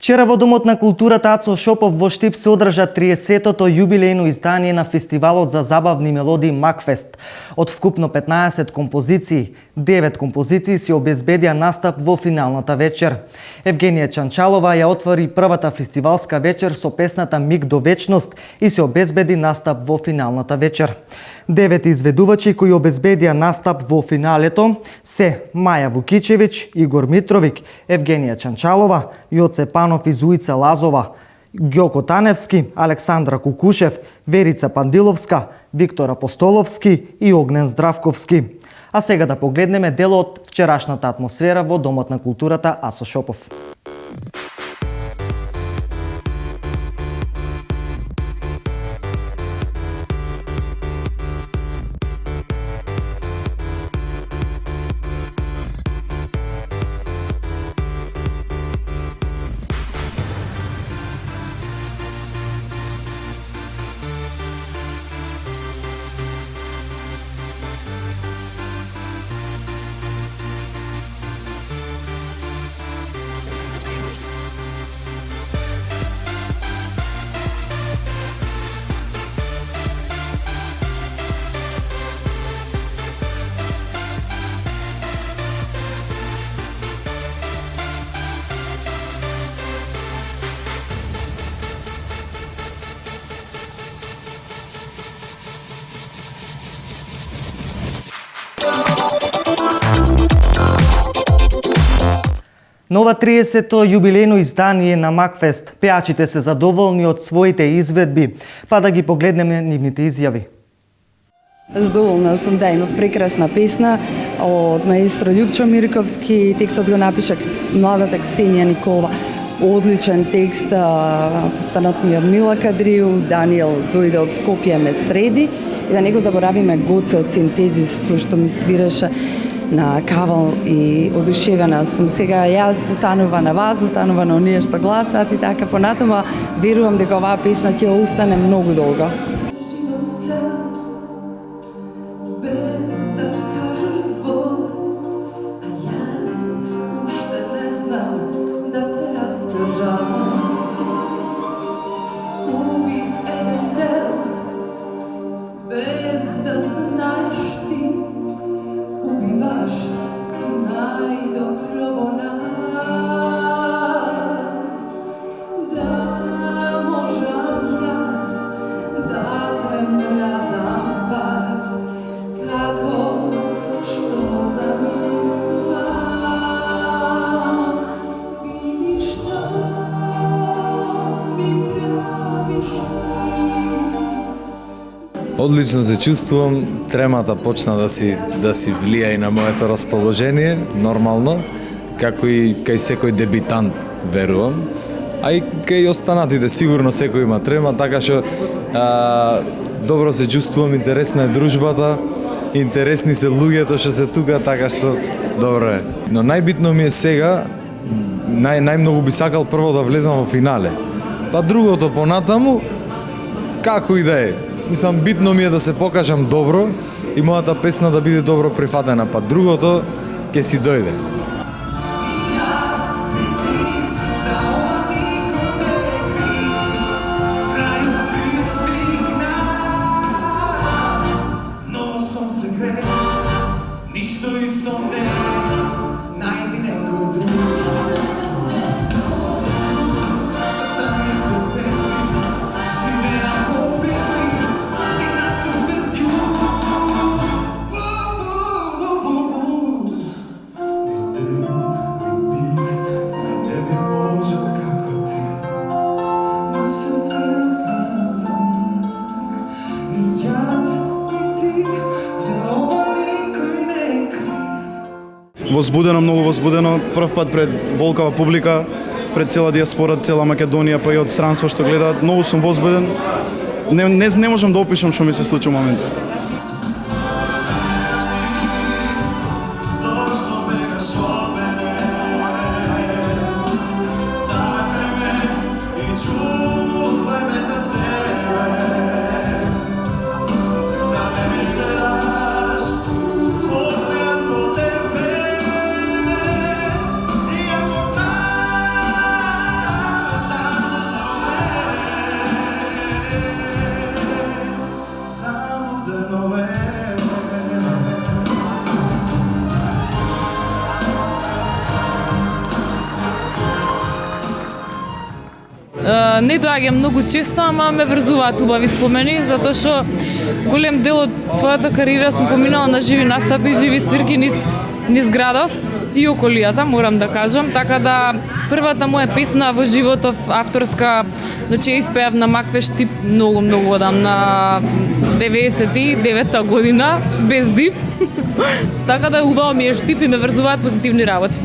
Вчера во Домот на културата Ацо Шопов во Штип се одржа 30-тото јубилејно издание на фестивалот за забавни мелодии Макфест. Од вкупно 15 композиции, 9 композиции си обезбедија настап во финалната вечер. Евгенија Чанчалова ја отвори првата фестивалска вечер со песната Миг до вечност и се обезбеди настап во финалната вечер. 9 изведувачи кои обезбедија настап во финалето се Маја Вукичевиќ, Игор Митровик, Евгенија Чанчалова, Јоце Панов и Зуица Лазова, Ѓоко Таневски, Александра Кукушев, Верица Пандиловска, Виктор Апостоловски и Огнен Здравковски. А сега да погледнеме дел од вчерашната атмосфера во Домот на културата Ацо Шопов. На ова 30-то јубилејно издание на Макфест, пеачите се задоволни од своите изведби, па да ги погледнеме нивните изјави. Задоволна сум да имав прекрасна песна од маестро Љупчо Мирковски, текстот го напиша младата Ксенија Николова. Одличен текст, станот ми од Мила Кадрiju, Даниел дојде од Скопје ме среди и да не го заборавиме Гоце од Синтезис кој што ми свиреше на кавал и одушевена сум. Сега јас останува на вас, останува на оние што гласаат и така понатаму, верувам дека оваа песна ќе остане многу долго. Одлично се чувствувам, тремата почна да си влија и на моето расположение, нормално, како и кај секој дебитант, верувам. А и кај останатите сигурно секој има трема, така што добро се чувствувам, интересна е дружбата, интересни се луѓето што се тука, така што добро е. Но најбитно ми е сега, најмногу би сакал прво да влезам во финале. Па другото понатаму, како и да е. Мислам, битно ми е да се покажам добро и мојата песна да биде добро прифатена, па другото ќе си дојде. Возбудено, многу возбудено, прв пат пред волкава публика, пред цела диаспора, цела Македонија, па и од странство што гледаат. Многу сум возбуден. Не можам да опишам што ми се случи во моментот. Не доаѓам многу често, ама ме врзуваат убави спомени, затоа што голем дел од својата кариера сум поминала на живи настапи, живи свирки низ градов и околијата, морам да кажам, така да првата моја песна во животов авторска, значи ја испеав на Макфест тип многу одам на 99-та година без дип. Така да убаво ми е штип и ме врзуваат позитивни работи.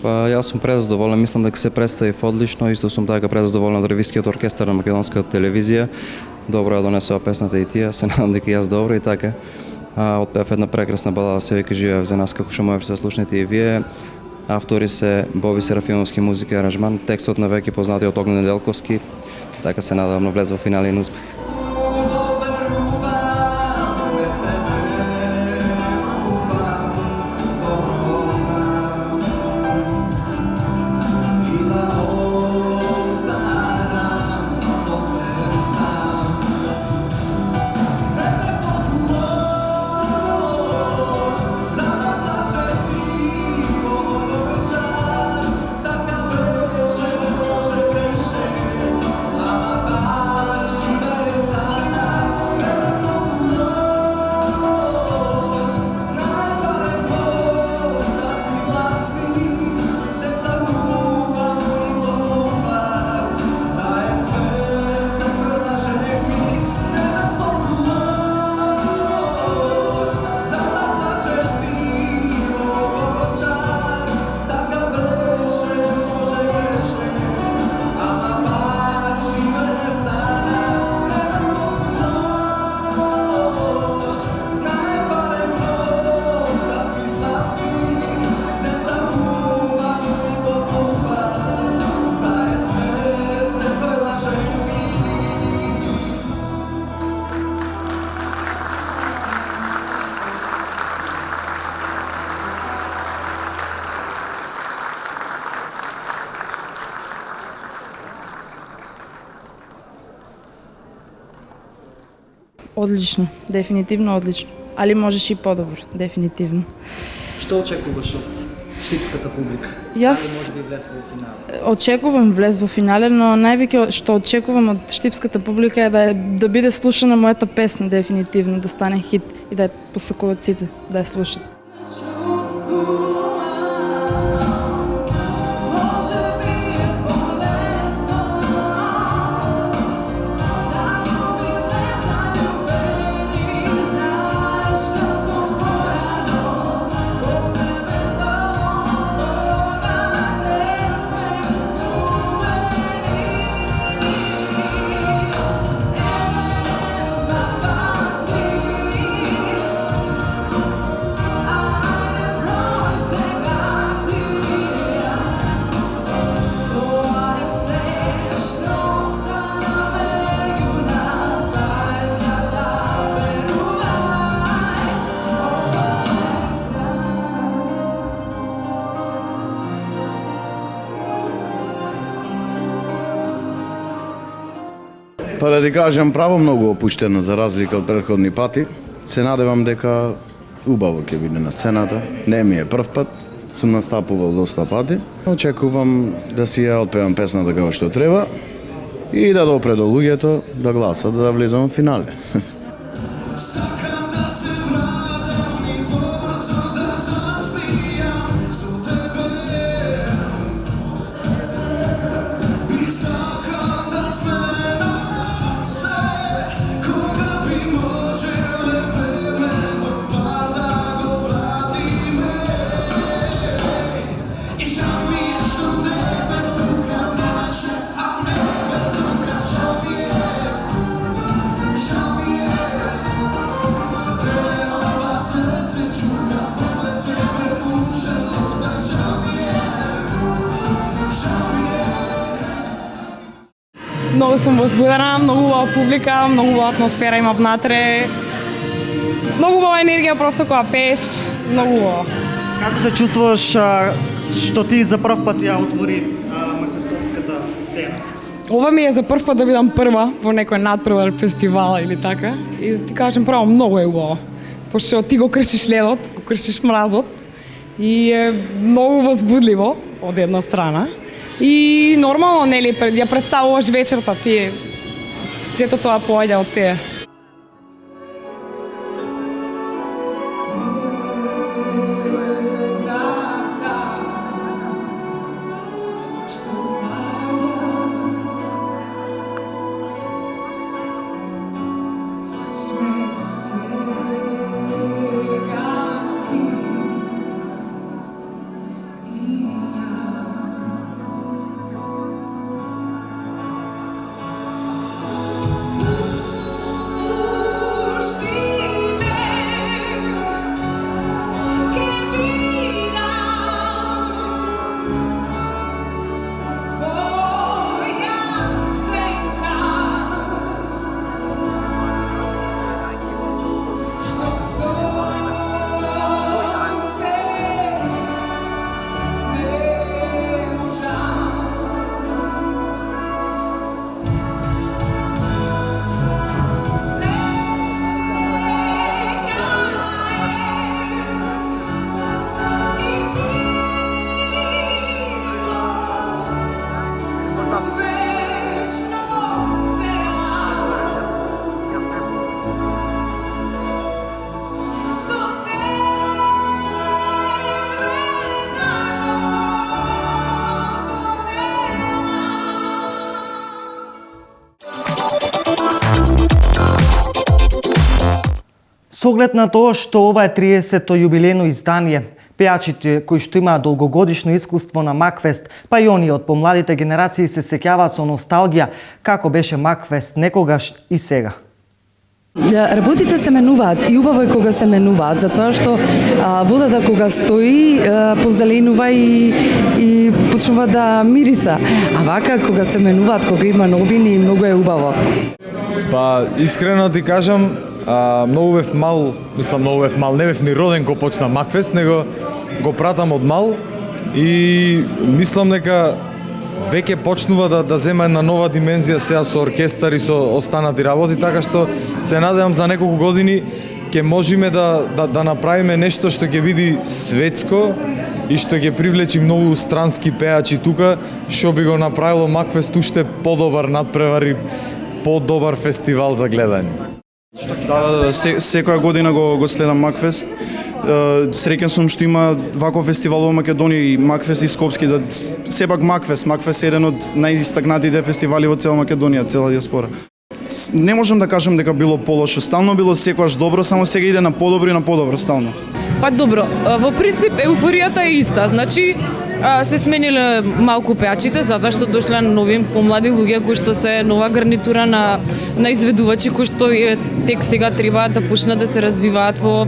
Па јас сум презадоволен, мислам дека се представив одлично, исто сум така презадоволен од Ревискиот оркестар на македонската телевизија. Добро ја донесува песната и тие, се надам дека јас добро и така. Отпеав една прекрасна балада, се вика Живеев за нас, како што можете да слушнете и вие. Автори се Боби Серафимовски, музика и аранжман, текстот на веќе познати од Огнен Неделковски, така се надевам на влез во финален успех. Одлично, дефинитивно одлично. Али можеш и подобро, дефинитивно. Што очекуваш од штипската публика? Јас Дали може би влез во финале? очекувам влез во финале, но највеќе што очекувам од штипската публика е да биде слушана мојата песна дефинитивно, да стане хит и да ја посакуваат сите да ја слушат. I Па да ти кажам право многу опуштено за разлика од претходни пати. Се надевам дека убаво ќе биде на сцената. Не ми е прв пат, сум настапувал доста пати. Очекувам да си ја отпевам песната како што треба и да допре до луѓето да гласат за да влезам во финале. Многу сум возбудена, многу убава публика, многу убава атмосфера има внатре. Многу убава енергија просто кога пееш, многу убава. Како се чувствуваш што ти за прв пат ја отвори макфестовската сцена? Ова ми е за прв пат да бидам прва во некој надпревар фестивал или така. И да ти кажам право, многу е убаво. Пошто ти го кршиш ледот, го кршиш мразот и е многу возбудливо од една страна. И нормално, нели, ја представуваш вечерта, ти сето тоа поаѓа од тебе. Со оглед на тоа што ова е 30-то јубилејно издание, пејачите кои што имаат долгогодишно искуство на Макфест, па и оние од помладите генерации се сеќаваат со носталгија како беше Макфест некогаш и сега. Работите се менуваат и убаво е кога се менуваат, затоа што водата кога стои позеленува и почнува да мириса. А вака кога се менуваат, кога има новини, многу е убаво. Па искрено ти кажам, многу бев мал, не бев ни роден кога почна Макфест, него го пратам од мал и мислам дека веќе почнува да зема една нова димензија сега со оркестар и со останати работи, така што се надевам за неколку години ќе можеме да направиме нешто што ќе биде светско и што ќе привлечи многу странски пеачи тука, што би го направило Макфест уште подобар надпревар и подобар фестивал за гледање. Да, секоја година го следам Макфест. Среќен сум што има ваков фестивал во Македонија и Макфест и Скопски, да сепак Макфест е еден од најистакнатите фестивали во цела Македонија, цела диаспора. Не можам да кажам дека било полошо, стално било секогаш добро, само сега иде на подобро стално. Па добро, во принцип еуфоријата е иста, значи се смениле малку пеачите затоа што дошле нови помлади луѓе кои што се нова гарнитура на изведувачи кои што тек сега треба да почнат да се развиваат во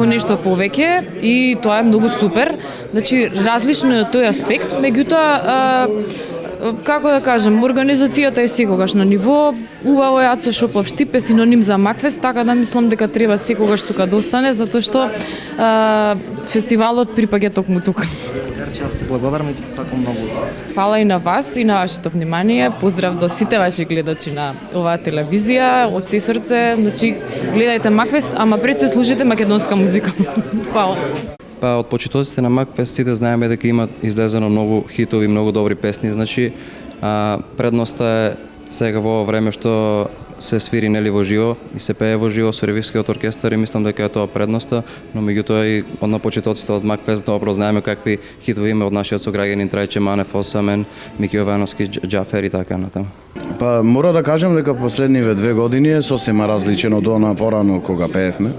нешто повеќе и тоа е многу супер. Значи различно е тој аспект, меѓутоа како да кажем, организацијата е секогаш на ниво, убаво е Ацо Шопов Штип е синоним за Макфест, така да мислам дека треба секогаш тука да остане, затоа што фестивалот припаѓа токму тука. Верче, јас ти благодарам и ти сакам многу успех. Фала и на вас и на вашето внимание. Поздрав до сите ваши гледачи на оваа телевизија, од се срце, значи гледајте Макфест, ама пред се слушате македонска музика. Фала. Па од почетоците на Макфест сите знаеме дека има излезено многу хитови, многу добри песни, значи предноста е сега во ова време што се свири нели во живо и се пее во живо со Ревискиот оркестар и мислам дека е тоа предноста, но меѓутоа и на почетоците од Макфест добро знаеме какви хитови има од нашиот сограѓанин Трајче Манев, Осамен, Мики Јовановски, Џафер и така натаму. Па мора да кажам дека последниве 2 години е сосема различен од она порано кога пеевме.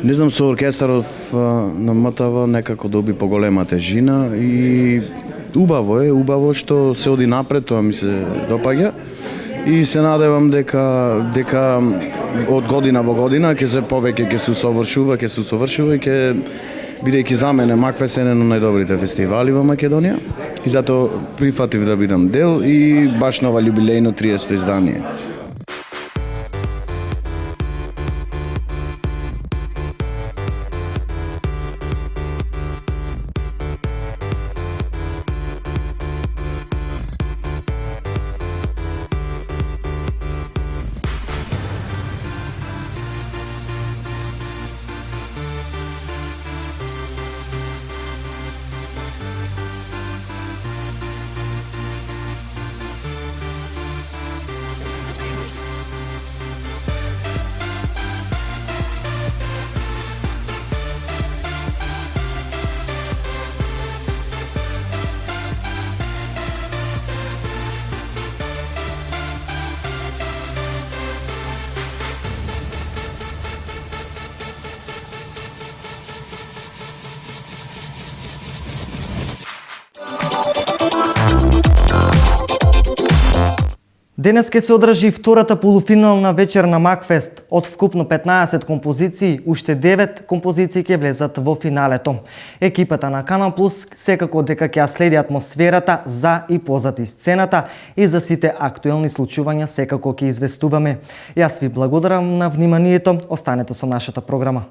Не знам, со оркестарот на МТВ некако доби поголема тежина и убаво што се оди напред, тоа ми се допаѓа. И се надевам дека од година во година ќе се повеќе ќе се усовршува и ќе бидејќи за мене Макфест е еден од најдобрите фестивали во Македонија и затоа прифатив да бидам дел и баш на ова јубилејно 30-то издание. Денес ќе се одржи втората полуфинална вечер на Макфест. Од вкупно 15 композиции, уште 9 композиции ќе влезат во финалето. Екипата на Канал Плюс секако дека ќе ја следи атмосферата за и позади сцената и за сите актуелни случувања секако ќе известуваме. Јас ви благодарам на вниманието, останете со нашата програма.